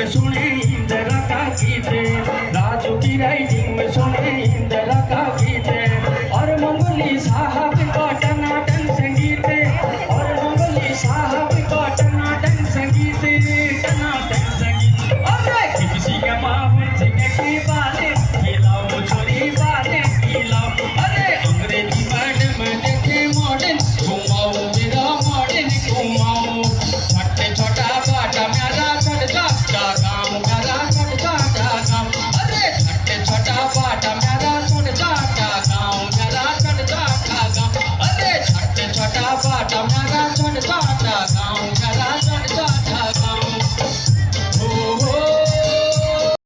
सुने इंदिरा का गीत, राजू की राइटिंग में सुने इंदिरा का गीत, और मंगली साहब का टनाटन संगीत, और मंगली साहब का टनाटन संगीत, टनाटन संगीत। अरे किसी का माहौल सिंह की बातें खिलाओ, छोरी बातें खिलाओ। अरे अंग्रेजी मैडम देखे मॉडर्न घुमाओ, मेरा मॉडर्न घुमाओ। छोटे छोटा बाटा मेरा गाँव, मेरा छोटा गाँव। अरे छोटे छोटा बाटा मेरा छोटा गाँव, मेरा छोटा गाँव। अरे छोटे छोटा बाटा मेरा छोटा गाँव।